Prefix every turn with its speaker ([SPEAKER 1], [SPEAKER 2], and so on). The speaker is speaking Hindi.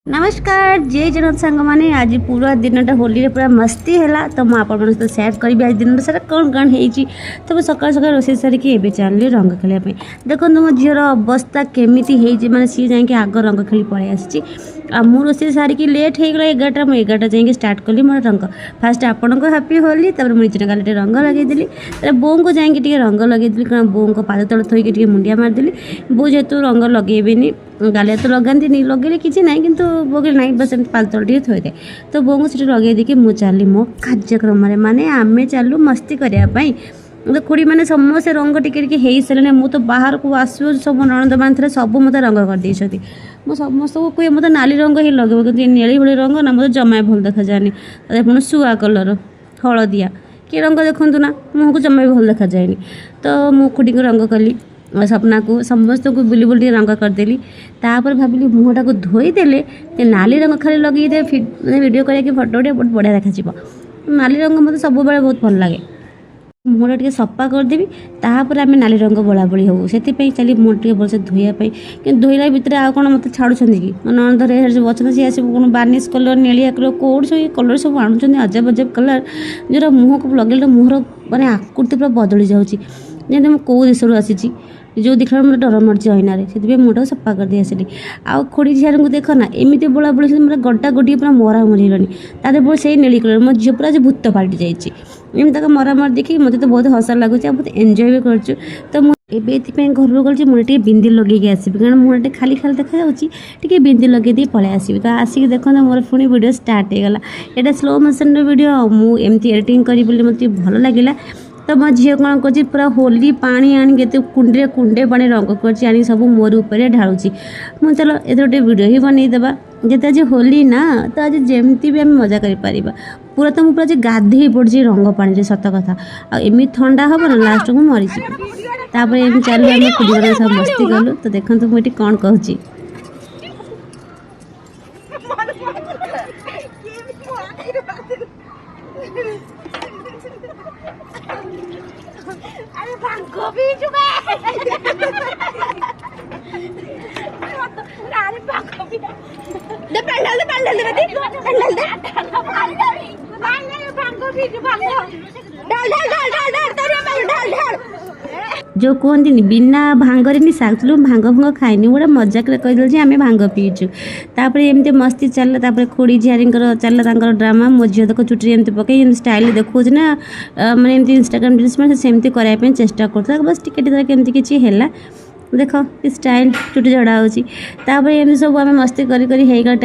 [SPEAKER 1] नमस्कार जय जगन्नाथ सांग मैंने आज पूरा दिन होली रे पूरा मस्ती है तो मुझे आप सहित सेयार करी आज दिन सारा कौन कौन होती तो मुझे सकाल सकाल रोसे सारिकी एवं चलि रंग खेलने देखो मो झीर अवस्था केमी माने सी जाकि आग रंग खेली पलि आसी मु रोसे सारिकी लेट हो गला 11टा मुझे 11टा जाकि स्टार्ट कली मोर रंग फास्ट आपण को हैप्पी होली तब मुझे गाले रंग लगेदेली बो को जाकि रंग लगेदेली कारण बो को पाद तले थोड़ी मुंडिया मारिदेली बो जेहेतु रंग लगेबेनी गालिया तो लगाती लगे किसी ना कि बोगे ना बस पालतल टे थोदे तो बो को लगे देखिए मुझे चली मो कार्यक्रम माने आमे चलू मस्ती करने तो खुड़ी मैंने समस्ते रंग टिके हो सारे मुझे तो बाहर को आसू सब नणंद मान सब मत रंग करदे मो समस्त को कहे मतलब नाली रंग ही लगे कि नीली भली रंग ना मतलब जमा भल देखा जाए पुणी शुआ कलर हलदिया कि रंग देखूँ ना मुँह को जमा भी भल देखा जाए तो मु खुड़ी को रंग कली सपना को समस्त को बुली बुली रंग करदेली तापर भाविली मुहटा को धोईदेले नाली रंग खाली लगे मैंने वीडियो करके फोटो बहुत बढ़िया देखा नाली रंग मतलब सब बेले बहुत भल लगे मुहटा टे सफा करदेवी तापर आम नाली रंग बोला बोली हो से चली मुह टे भलसे धोयापाई कि धोला भितर आ कौन मत छाड़ुं कि नणंदर सब अच्छा सी आस कौन बार्निश कलर नेलिया कलर कौन सब कलर सब आणुच्च अजब अजब कलर जो मुँह को लगे मुहर मानने आकृति पूरा बदली जाऊँगी जमी मुझे कौ देश आसी जो देखला मतलब डर मर्जी अइनारे से मुँह सफा कर दी आसली आउ खोड़ी झील को देख ना एमती बोला बोली मतलब गड्डा गोटी पूरा मरा मरीगलानी तार बोल से नीली कलर मो झील पूरा भूत पाल्टी जाइए तक मरामर देखिए मत तो बहुत हस लगुच बहुत एंजय भी कर तो मुझे घर गली मुझे बिंदी लगे आसबि कारण मुहटे खाली खाली देखा टे बिंदी लगे दी पलि आसबि तो आसिक देखो मोर पुणी वीडियो स्टार्ट होगा यहाँ स्लो मोशन वीडियो मुझे एडिटिंग करी मत भल लगे तो मो झील कौन कर पूरा होली पानी आनी कुंडे कुंडे पानी रंग कर सब मोर ऊपर ढालुची मुझे चलो ये गोटे वीडियो ही बनईदेवा जिते आज होली ना तो आज जमती भी आम मजा कर पूरा तो मुझे गाधे पड़ी रंग पानी सत कथा आम ठंडा हम ना लास्ट को मरीजी तापर चलू आम कुड़ी सब मस्ती कलु तो देखो मुझे कौन कहूँ
[SPEAKER 2] अरे भांगो भी चुका है अरे भांगो भी दे पंडाल दे भांगो भी डाल डाल डाल डाल डाल डाल डाल डाल
[SPEAKER 1] जो कहती बिना भांगरे नि सागुलु भांग भांग खाइनि गोटे मजाक कहीदेल आम भांग पीचु तापर एमती मस्ती चलला खोड़ी झियारी चलला ड्रामा मो झील देख चुटी एमती पकई स्टाइल देखो ना मैंने एमती इंस्टाग्राम रील्स में सेमती करने चेष्टा कर बस टिके केमती किसी है देख स्टाइल चुटी झड़ा होतापर एमती सब आम मस्ती कर